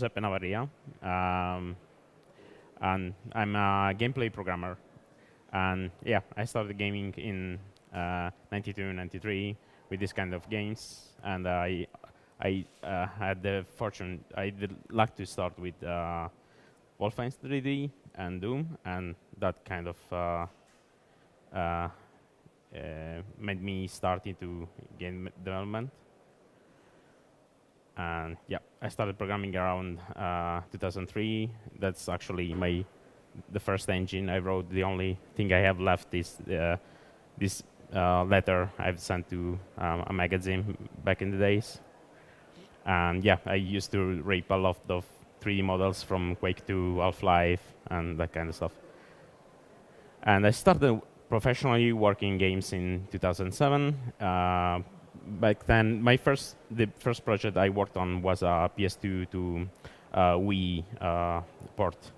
Giuseppe Navarria, and I'm a gameplay programmer. And yeah, I started gaming in 92, 93 with this kind of games, and I had the fortune, I did luck to start with Wolfenstein 3D and Doom, and that kind of made me start into game development. And yeah, I started programming around 2003. That's actually the first engine I wrote. The only thing I have left is this letter I've sent to a magazine back in the days. And yeah, I used to rape a lot of 3D models from Quake 2, Half-Life, and that kind of stuff. And I started professionally working games in 2007. Back then, the first project I worked on was a PS2 to Wii port.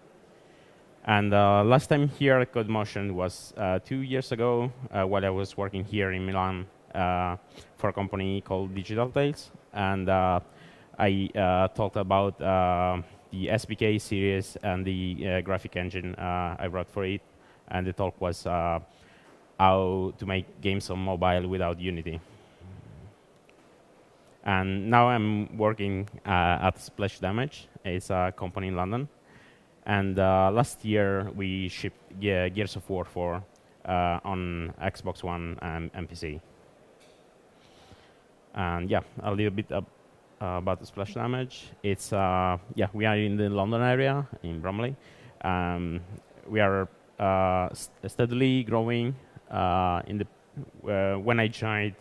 And last time here at Codemotion was 2 years ago, while I was working here in Milan for a company called Digital Tales. And I talked about the SBK series and the graphic engine I wrote for it. And the talk was how to make games on mobile without Unity. And now I'm working at Splash Damage. It's a company in London. And last year, we shipped Gears of War 4 on Xbox One and PC. And yeah, a little bit about Splash Damage. It's we are in the London area, in Bromley. We are steadily growing. When I joined,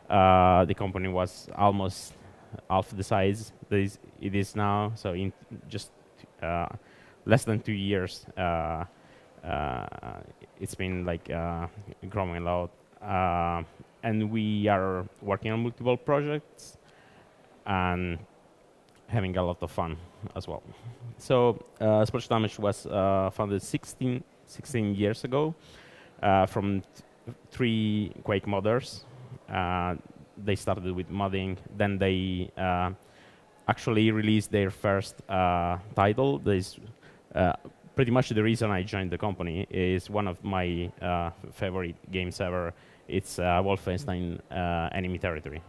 the company was almost half the size that it is now. So in just less than 2 years, it's been like growing a lot. And we are working on multiple projects and having a lot of fun as well. So Splash Damage was founded 16 years ago from 3 Quake modders. They started with modding, then they actually released their first title. This pretty much the reason I joined the company. Is one of my favorite games ever. It's Wolfenstein Enemy Territory.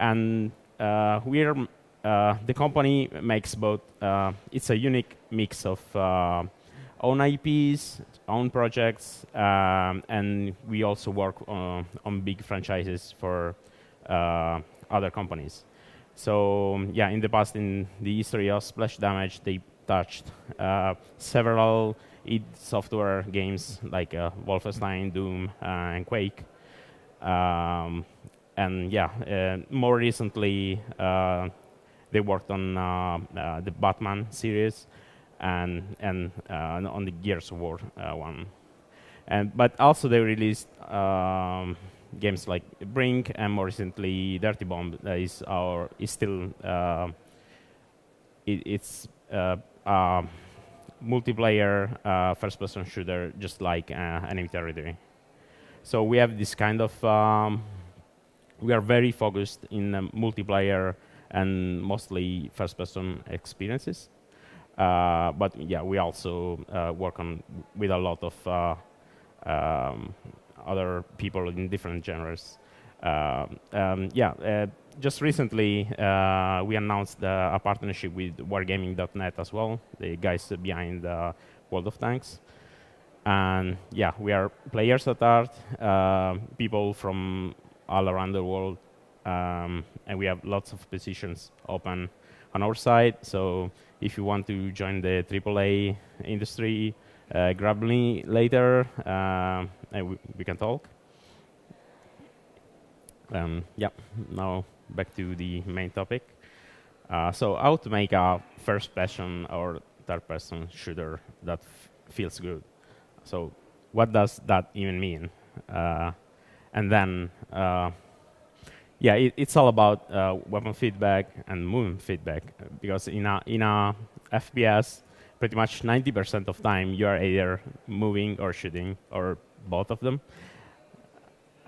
And the company makes both, it's a unique mix of own IPs, own projects, and we also work on big franchises for other companies. So yeah, in the past, in the history of Splash Damage, they touched several id Software games like Wolfenstein, Doom, and Quake. And yeah, more recently, they worked on the Batman series and on the Gears of War one. But also they released games like Brink and more recently Dirty Bomb. That is still it's multiplayer first-person shooter, just like Enemy Territory. So we have this kind of we are very focused in multiplayer and mostly first-person experiences. But yeah, we also work with a lot of other people in different genres. Just recently we announced a partnership with Wargaming.net as well, the guys behind World of Tanks. And yeah, we are players at heart, people from all around the world, and we have lots of positions open on our side. So if you want to join the AAA industry, grab me later, and we can talk. Yeah, now back to the main topic. So how to make a first-person or third-person shooter that feels good. So what does that even mean? And then, it's all about weapon feedback and movement feedback, because in a FPS, pretty much 90% of time you are either moving or shooting, or both of them.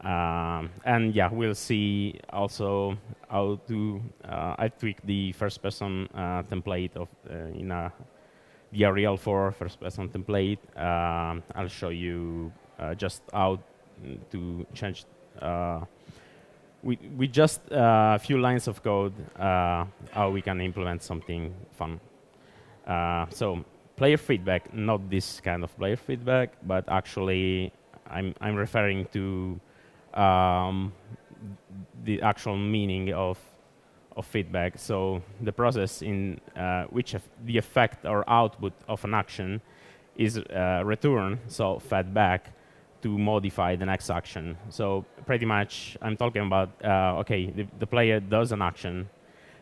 And yeah, we'll see also how to I tweaked the first-person template of the Arial 4 first-person template. I'll show you just how to change. With just a few lines of code, how we can implement something fun. So player feedback, not this kind of player feedback, but actually I'm referring to the actual meaning of feedback. So the process in which the effect or output of an action is returned, so fed back to modify the next action. So pretty much I'm talking about, okay, the player does an action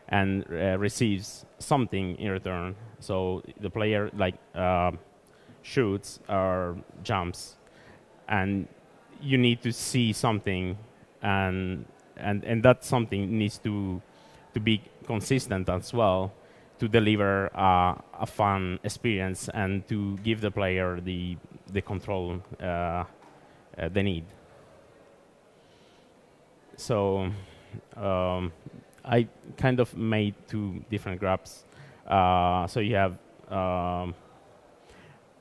and receives something in return. So the player like shoots or jumps, and you need to see something, and that something needs to be consistent as well to deliver a fun experience and to give the player the control they need. So I kind of made two different graphs. So you have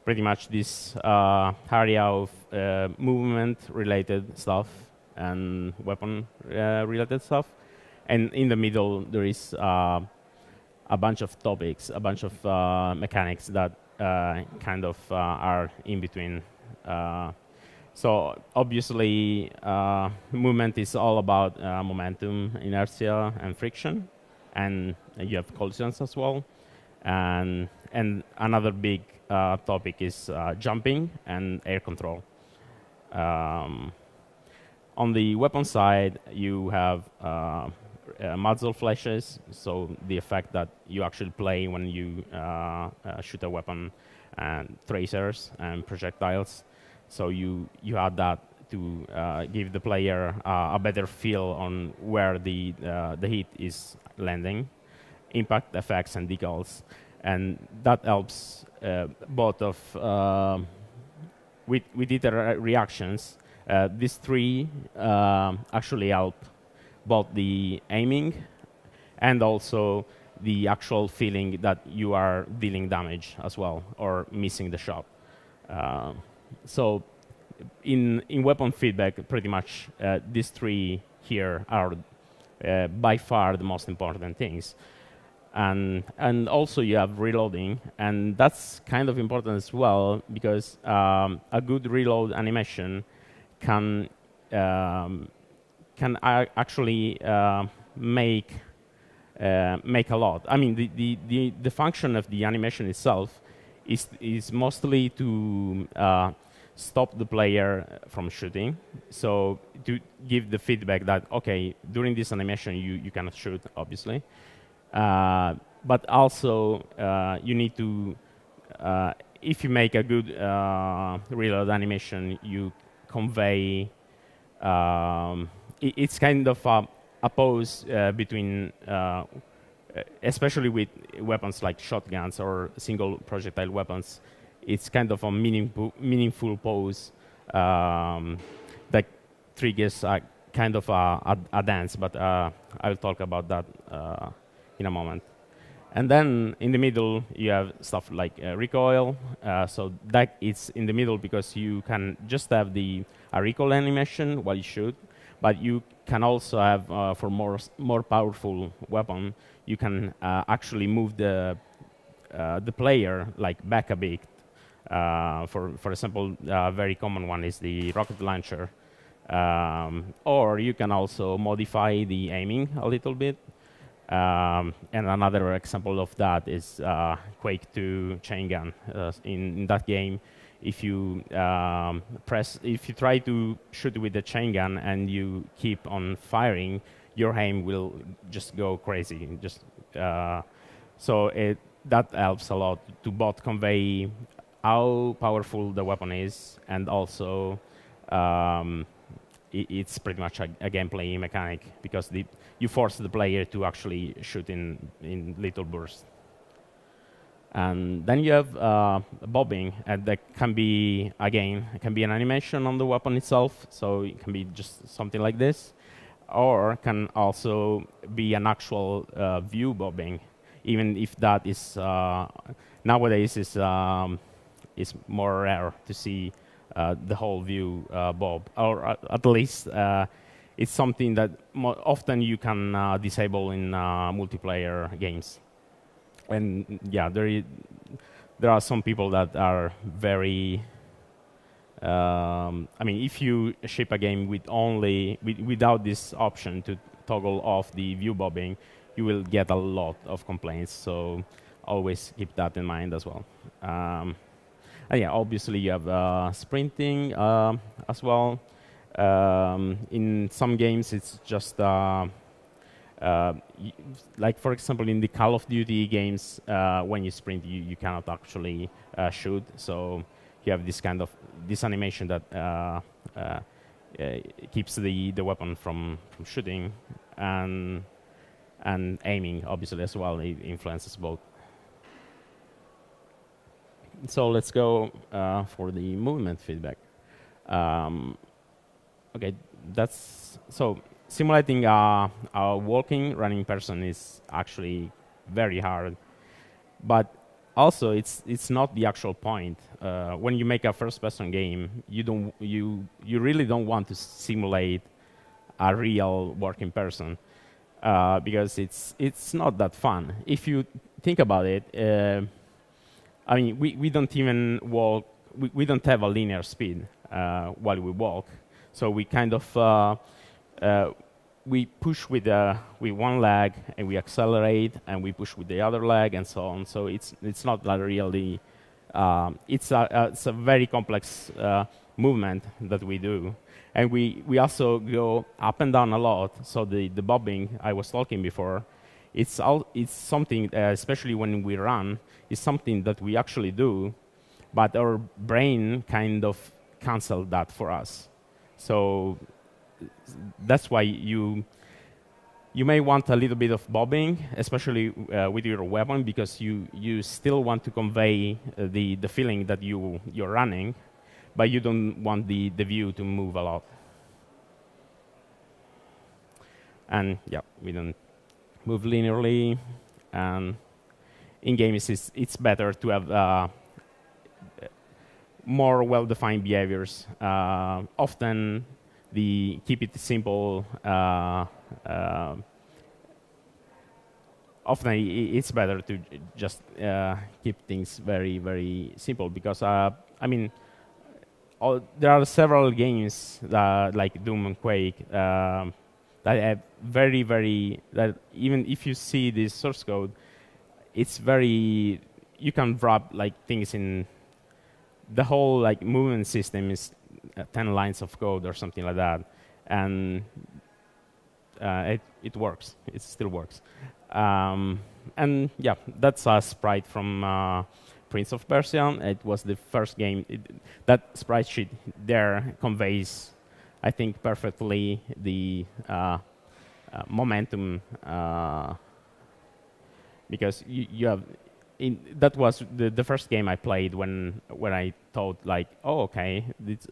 pretty much this area of movement-related stuff and weapon-related stuff. And in the middle, there is a bunch of topics, a bunch of mechanics that kind of are in between. So obviously, movement is all about momentum, inertia, and friction. And you have collisions as well. And another big topic is jumping and air control. On the weapon side, you have muzzle flashes, so the effect that you actually play when you shoot a weapon, and tracers and projectiles. So you add that to give the player a better feel on where the hit is landing, impact effects and decals, and that helps both of with iterative reactions. These three actually help both the aiming and also the actual feeling that you are dealing damage as well or missing the shot. So in weapon feedback, pretty much these three here are by far the most important things. And also you have reloading, and that's kind of important as well because a good reload animation can actually make a lot. I mean, the function of the animation itself is mostly to stop the player from shooting. So to give the feedback that, okay, during this animation you cannot shoot, obviously. But also you need to, if you make a good reload animation, you convey, it's kind of a pose between, especially with weapons like shotguns or single projectile weapons, it's kind of a meaningful pose that triggers kind of a dance, but I'll talk about that in a moment. And then in the middle, you have stuff like recoil. So that is in the middle because you can just have a recoil animation while you shoot, but you can also have, for more powerful weapon, you can actually move the player like back a bit. For example, a very common one is the rocket launcher. Or you can also modify the aiming a little bit. And another example of that is Quake 2 chain gun. In that game, if you try to shoot with the chain gun and you keep on firing, your aim will just go crazy. So that helps a lot to both convey how powerful the weapon is, and also it's pretty much a gameplay mechanic because you force the player to actually shoot in little bursts. And then you have bobbing, and that can be, again, it can be an animation on the weapon itself, so it can be just something like this, or can also be an actual view bobbing, even if that is nowadays is more rare to see the whole view bob, or at least it's something that often you can disable in multiplayer games. And yeah, there are some people that are very. I mean, if you ship a game with without this option to toggle off the view bobbing, you will get a lot of complaints. So always keep that in mind as well. And yeah, obviously you have sprinting as well. In some games, it's just like, for example, in the Call of Duty games, when you sprint, you cannot actually shoot. So you have this animation that keeps the weapon from shooting, and aiming, obviously, as well. It influences both. So let's go for the movement feedback. Okay, that's so. Simulating a walking, running person is actually very hard, but also it's not the actual point. When you make a first-person game, you really don't want to simulate a real working person because it's not that fun. If you think about it, I mean, we don't even walk. We don't have a linear speed while we walk, so we kind of we push with one leg and we accelerate, and we push with the other leg, and so on. So it's not like really. It's a very complex movement that we do, and we also go up and down a lot. So the bobbing I was talking before, it's something, especially when we run, is something that we actually do, but our brain kind of cancels that for us. So that's why you may want a little bit of bobbing, especially with your weapon, because you still want to convey the feeling that you're running, but you don't want the view to move a lot. And yeah, we don't move linearly. And in games, it's better to have more well-defined behaviors. Often, keep it simple. Often it's better to just keep things very, very simple, because I mean, there are several games like Doom and Quake that have very, very, that even if you see the source code, it's very, you can wrap like things in. The whole like movement system is 10 lines of code or something like that, and it works. It still works. And yeah, that's a sprite from Prince of Persia. It was the first game. That sprite sheet there conveys, I think, perfectly the momentum, because you have. That was the first game I played when I thought like, oh, okay,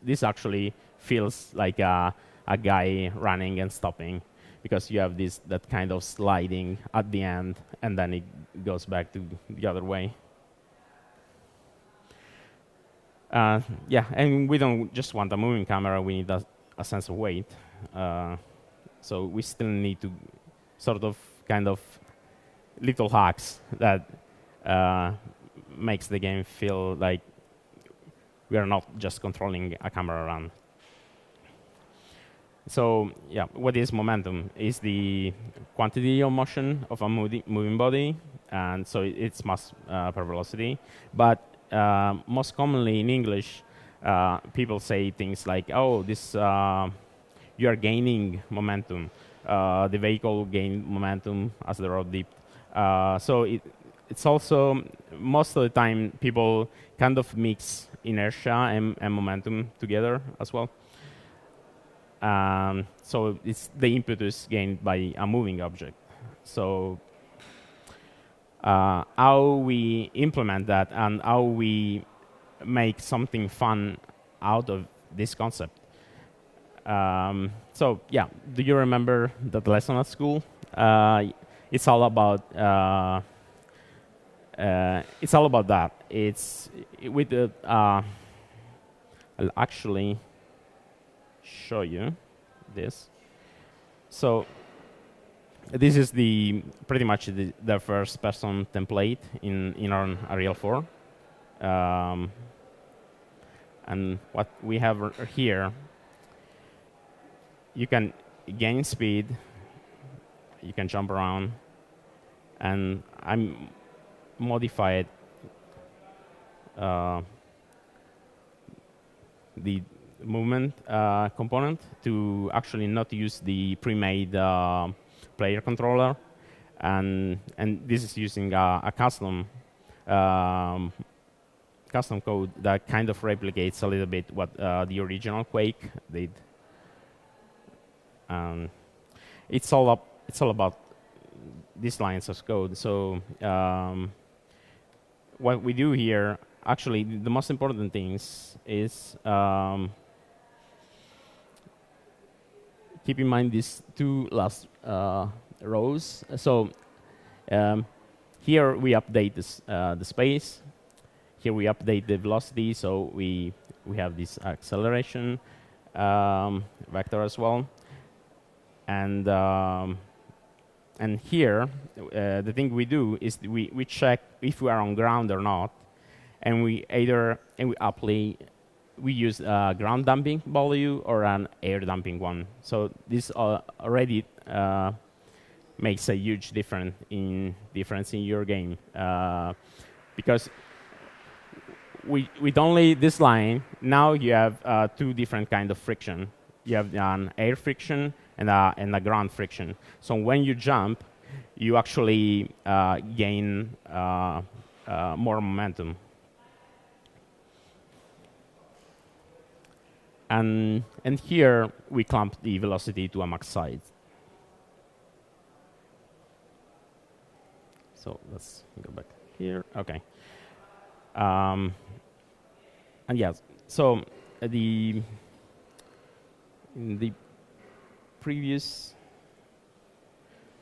this actually feels like a guy running and stopping, because you have that kind of sliding at the end, and then it goes back to the other way. Yeah, and we don't just want a moving camera, we need a sense of weight. So we still need to sort of kind of little hacks that makes the game feel like we are not just controlling a camera around. So yeah, what is momentum? Is the quantity of motion of a moving body, and so it's mass per velocity. But most commonly in English, people say things like, "Oh, you are gaining momentum. The vehicle gained momentum as the road dipped." So it's also, most of the time, people kind of mix inertia and momentum together as well. So it's the impetus gained by a moving object. So how we implement that and how we make something fun out of this concept. So yeah, do you remember that lesson at school? It's all about that. It's with the. I'll actually show you this. So this is pretty much the first person template in our Unreal 4. And what we have here, you can gain speed, you can jump around, and I'm modified the movement component to actually not use the pre-made player controller, and this is using a custom code that kind of replicates a little bit what the original Quake did. It's all about these lines of code. So what we do here, actually, the most important things is keep in mind these two last rows. So here we update the space. Here we update the velocity, so we have this acceleration vector as well. And here, the thing we do is we check if we are on ground or not, and we use ground damping value or an air damping one. So this already makes a huge difference in your game, because with only this line, now you have two different kinds of friction. You have an air friction and a ground friction. So when you jump, you actually gain more momentum. And here we clamp the velocity to a max size. So let's go back here. Okay. And yes, so in the previous,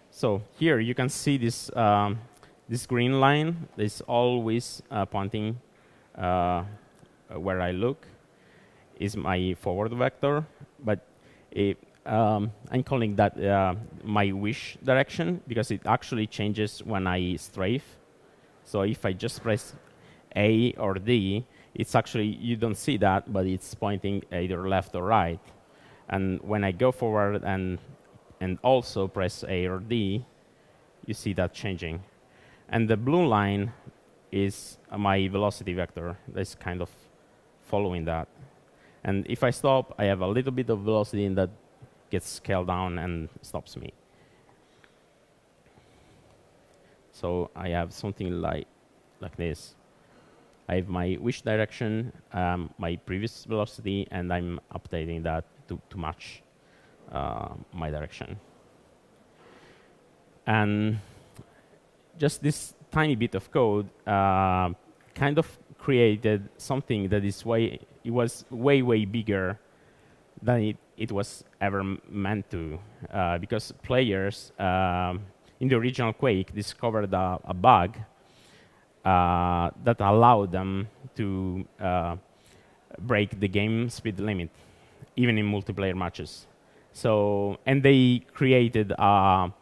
so here you can see this this green line is always pointing where I look is my forward vector, but I'm calling that my wish direction because it actually changes when I strafe. So if I just press A or D, it's actually, you don't see that, but it's pointing either left or right. And when I go forward and also press A or D, you see that changing. And the blue line is my velocity vector that's kind of following that. And if I stop, I have a little bit of velocity and that gets scaled down and stops me. So I have something like this. I have my wish direction, my previous velocity, and I'm updating that to match my direction. And just this tiny bit of code kind of created something that was way bigger than it was ever meant to, because players in the original Quake discovered a bug that allowed them to break the game speed limit, even in multiplayer matches. So, and they created an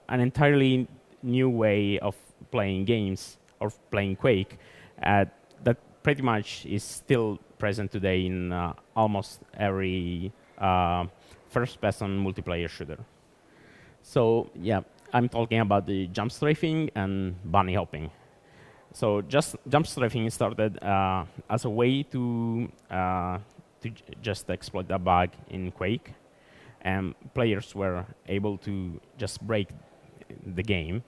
entirely new way of playing games, or playing Quake, that pretty much is still present today in almost every first-person multiplayer shooter. So yeah, I'm talking about the jump strafing and bunny hopping. So just jump strafing started as a way to just exploit a bug in Quake, and players were able to just break the game,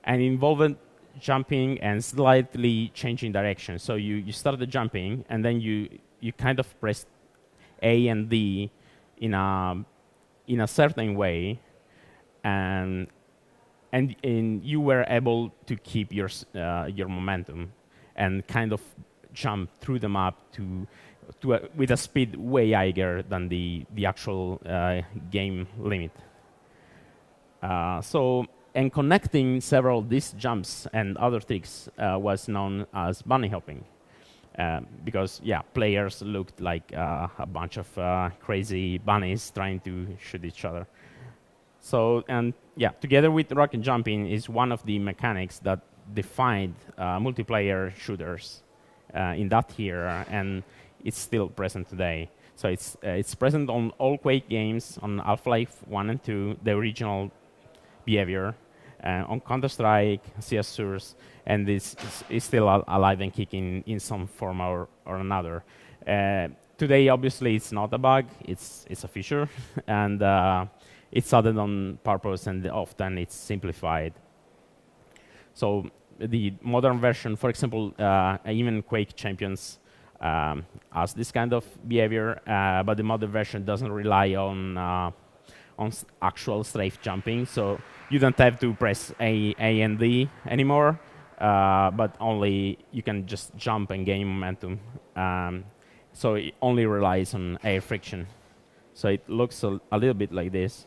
and involved jumping and slightly changing direction. So you started jumping, and then you kind of pressed A and D in a certain way, and you were able to keep your momentum and kind of jump through the map to with a speed way higher than the actual game limit. And connecting several of these jumps and other tricks was known as bunny hopping. Because, yeah, players looked like a bunch of crazy bunnies trying to shoot each other. So, and yeah, together with rocket jumping is one of the mechanics that defined multiplayer shooters in that era, and it's still present today. So it's present on all Quake games, on Half-Life 1 and 2, the original behavior, on Counter-Strike, CS Source, and this is still alive and kicking in some form or another. Today, obviously, it's not a bug; it's a feature, and it's added on purpose, and often it's simplified. So the modern version, for example, even Quake Champions has this kind of behavior, but the modern version doesn't rely on actual strafe jumping, so you don't have to press A and D anymore, but only you can just jump and gain momentum. So it only relies on air friction. So it looks a little bit like this.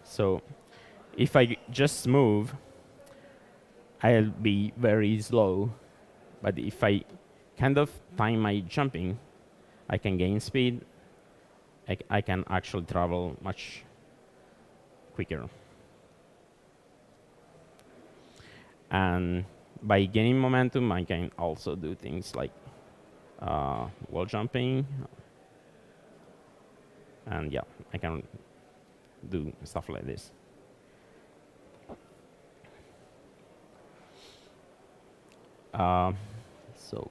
So if I just move, I'll be very slow. But if I kind of time my jumping, I can gain speed. I can actually travel much quicker. And by gaining momentum, I can also do things like wall jumping. And yeah, I can do stuff like this. So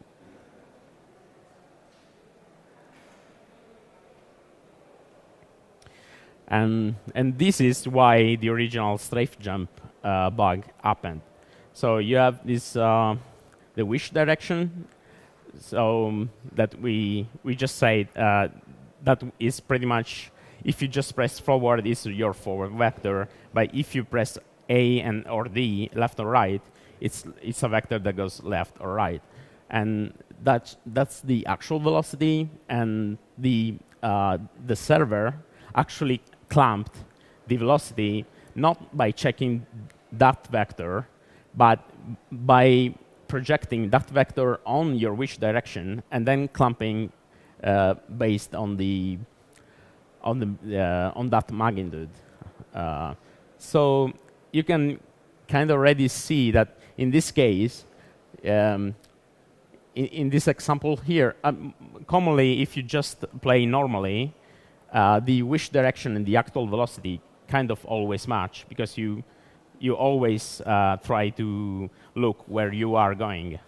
and this is why the original strafe jump bug happened. So you have this the wish direction. So that we just said that is pretty much, if you just press forward, it's your forward vector. But if you press A and or D, left or right, it's a vector that goes left or right, and that's the actual velocity. And the server actually clamped the velocity not by checking that vector, but by projecting that vector on your wish direction and then clamping based on that magnitude. So you can kind of already see that in this case, in this example here, commonly if you just play normally, the wish direction and the actual velocity kind of always match, because you always try to look where you are going.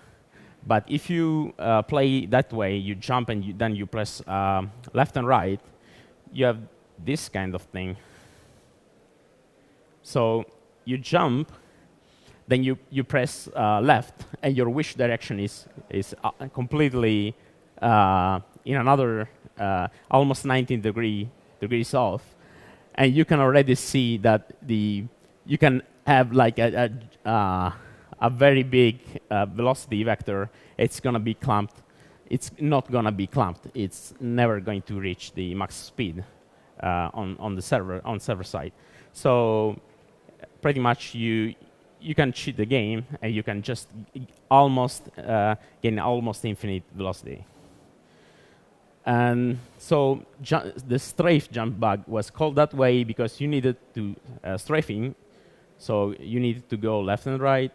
But if you play that way, you jump and then you press left and right, you have this kind of thing. So you jump, then you press left, and your wish direction is completely in another almost 19 degrees off, and you can already see that you can have like a very big velocity vector. It's gonna be clamped. It's not gonna be clamped. It's never going to reach the max speed on the server side. So pretty much you can cheat the game, and you can just almost gain almost infinite velocity. And so the strafe jump bug was called that way because you needed to strafing, so you needed to go left and right,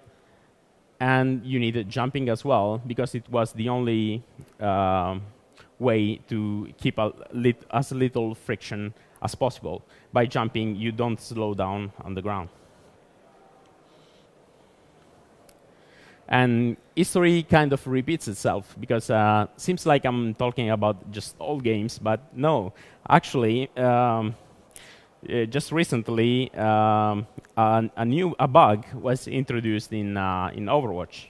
and you needed jumping as well, because it was the only way to keep as little friction as possible. By jumping, you don't slow down on the ground. And history kind of repeats itself, because seems like I'm talking about just old games, but no. Actually, just recently, a bug was introduced in Overwatch.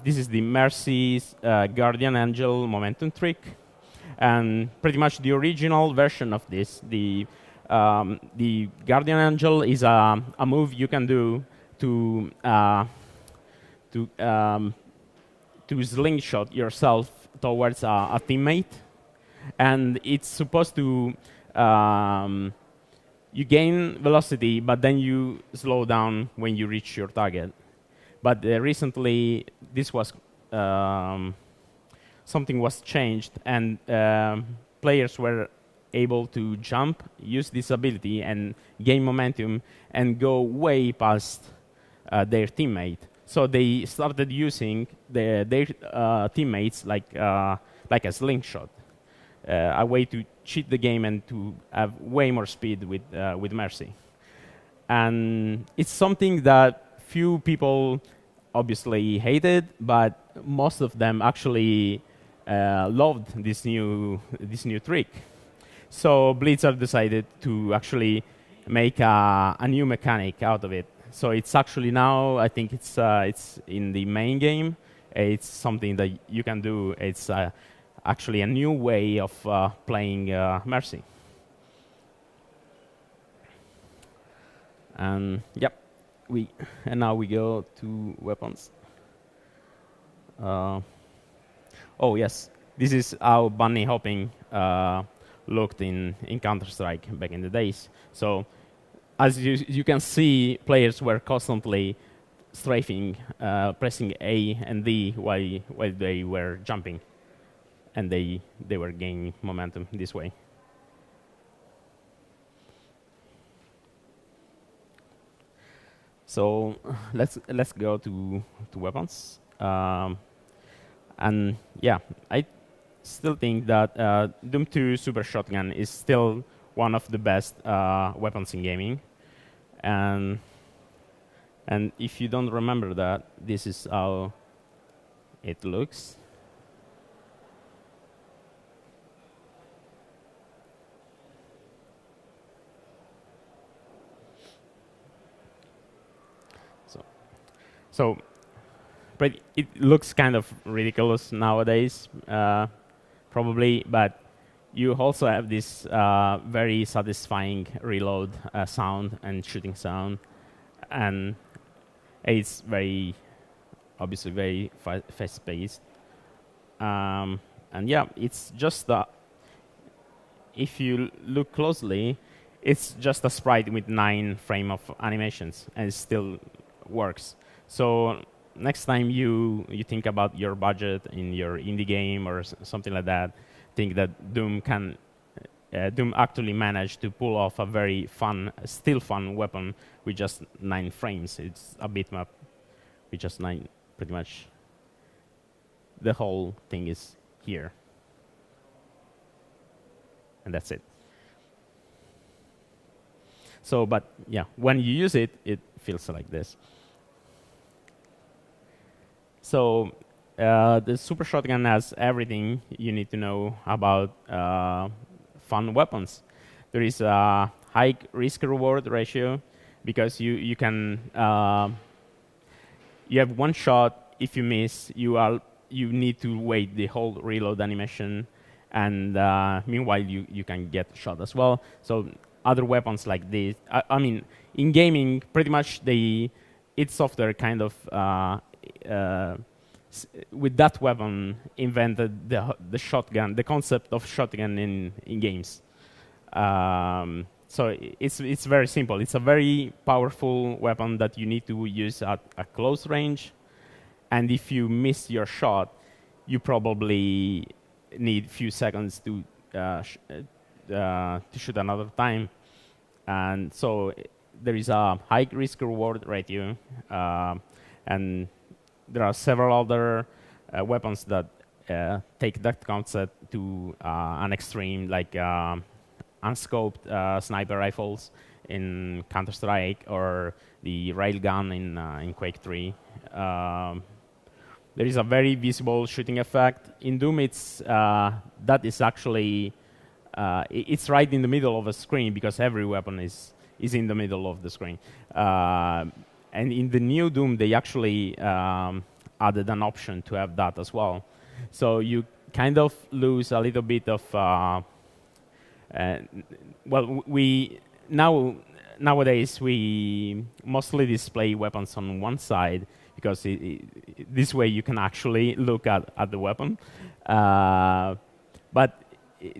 This is the Mercy's Guardian Angel momentum trick, and pretty much the original version of this. The Guardian Angel is a move you can do to to slingshot yourself towards a teammate, and it's supposed to you gain velocity, but then you slow down when you reach your target. But recently, this was something was changed, and players were able to jump, use this ability, and gain momentum, and go way past their teammate. So they started using their teammates like a slingshot, a way to cheat the game and to have way more speed with Mercy. And it's something that few people obviously hated, but most of them actually loved this new trick. So Blizzard decided to actually make a new mechanic out of it. So it's actually now, I think it's in the main game. It's something that you can do. It's actually a new way of playing Mercy. And yep, and now we go to weapons. Oh yes, this is how bunny hopping looked in Counter-Strike back in the days. So as you can see, players were constantly strafing, pressing A and D while they were jumping, and they were gaining momentum this way. So let's go to weapons. And yeah, I still think that Doom 2 Super Shotgun is still one of the best weapons in gaming. And if you don't remember that, this is how it looks. So it looks kind of ridiculous nowadays, probably, but you also have this very satisfying reload sound and shooting sound, and it's obviously very fast-paced. And yeah, it's just if you look closely, it's just a sprite with 9 frames of animations, and it still works. So next time you think about your budget in your indie game or something like that, think that Doom actually managed to pull off a very still fun weapon with just 9 frames. It's a bitmap with just 9, pretty much. The whole thing is here, and that's it. So, but yeah, when you use it, it feels like this. So the Super Shotgun has everything you need to know about fun weapons. There is a high risk-reward ratio because you can you have one shot. If you miss, you need to wait the whole reload animation, and meanwhile you can get shot as well. So other weapons like this, I mean, in gaming, pretty much id Software kind of with that weapon invented the shotgun, the concept of shotgun in games. So it's very simple. It's a very powerful weapon that you need to use at a close range, and if you miss your shot, you probably need a few seconds to shoot another time. And so there is a high risk-reward ratio, and there are several other weapons that take that concept to an extreme, like unscoped sniper rifles in Counter-Strike or the railgun in Quake 3. There is a very visible shooting effect. In Doom, that is actually it's right in the middle of a screen because every weapon is in the middle of the screen. And in the new Doom, they actually added an option to have that as well. So you kind of lose a little bit of... nowadays, we mostly display weapons on one side because this way you can actually look at the weapon. But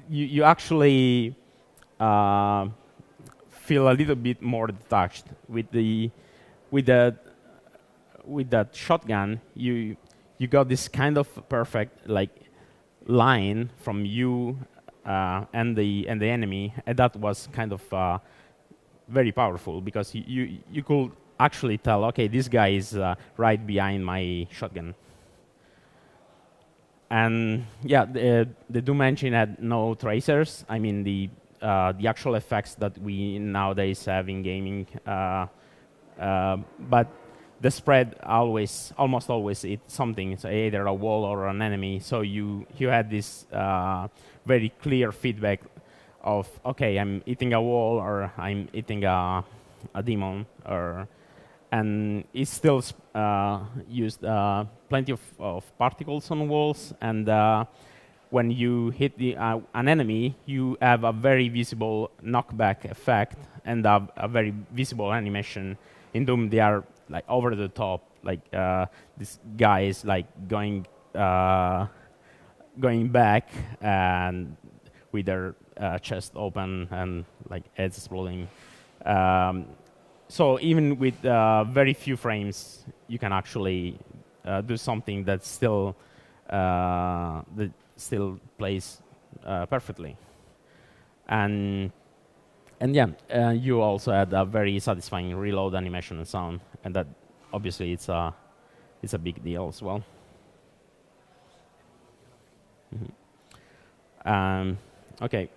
you actually feel a little bit more detached with that shotgun. You got this kind of perfect like line from you and the enemy, and that was kind of very powerful because you could actually tell, okay, this guy is right behind my shotgun. And yeah, the Doom engine had no tracers. I mean, the actual effects that we nowadays have in gaming, but the spread almost always it's something. It's either a wall or an enemy. So you had this very clear feedback of, okay, I'm hitting a wall or I'm hitting a demon, and it still used plenty of particles on walls. And when you hit an enemy, you have a very visible knockback effect and a very visible animation. In Doom, they are like over the top, like this guy is like going back and with their chest open and like heads exploding. So even with very few frames, you can actually do something that still plays perfectly. And yeah, you also had a very satisfying reload animation and sound, and that obviously it's a big deal as well. Okay,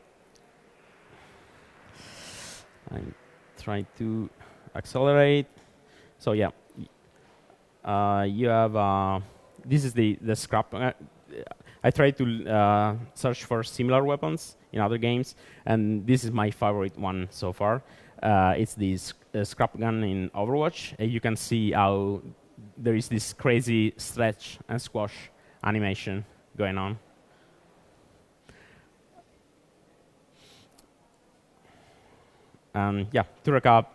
I'm trying to accelerate. So yeah, you have this is the scrap. I tried to search for similar weapons in other games, and this is my favorite one so far. It's this scrap gun in Overwatch. You can see how there is this crazy stretch and squash animation going on. Yeah, to recap,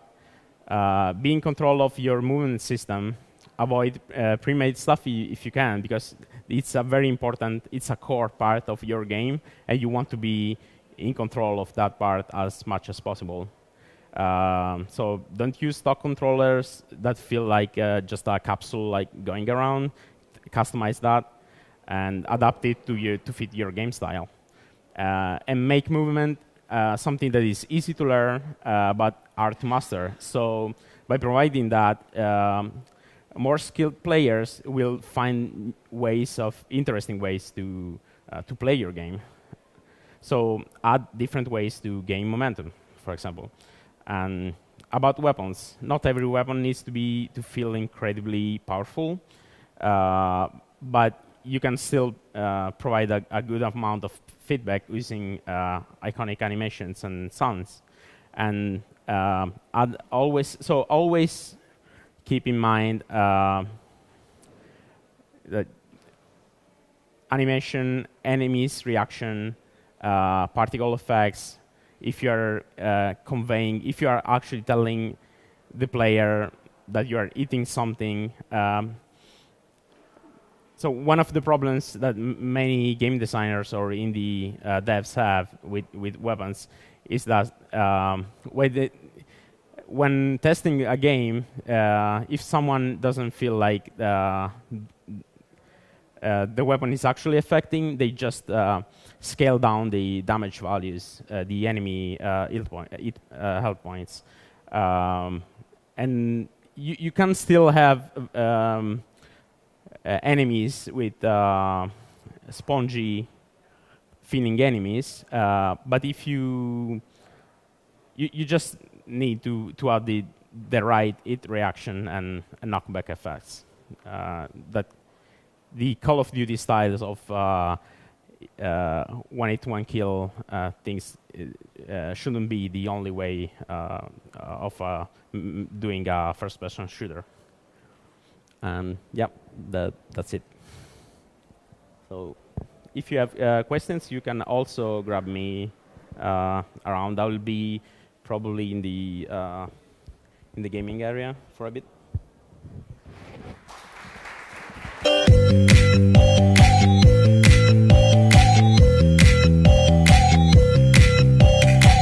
be in control of your movement system. Avoid pre-made stuff if you can, because it's a very important, it's a core part of your game, and you want to be in control of that part as much as possible. So don't use stock controllers that feel like just a capsule like going around. Customize that and adapt it to fit your game style. And make movement something that is easy to learn but hard to master. So by providing that, more skilled players will find interesting ways to play your game. So add different ways to gain momentum, for example. And about weapons, not every weapon needs to feel incredibly powerful, but you can still provide a good amount of feedback using iconic animations and sounds. And always keep in mind that animation, enemies, reaction, particle effects. If you are if you are actually telling the player that you are eating something. So one of the problems that many game designers or indie devs have with weapons is that when testing a game, if someone doesn't feel like the weapon is actually affecting, they just scale down the damage values, the enemy health points. And you can still have enemies with spongy feeling enemies, but if you just need to add the right hit reaction and knockback effects. That the Call of Duty styles of one hit, one kill things shouldn't be the only way of doing a first-person shooter. And yeah, that's it. So if you have questions, you can also grab me around. I will be probably in the gaming area for a bit.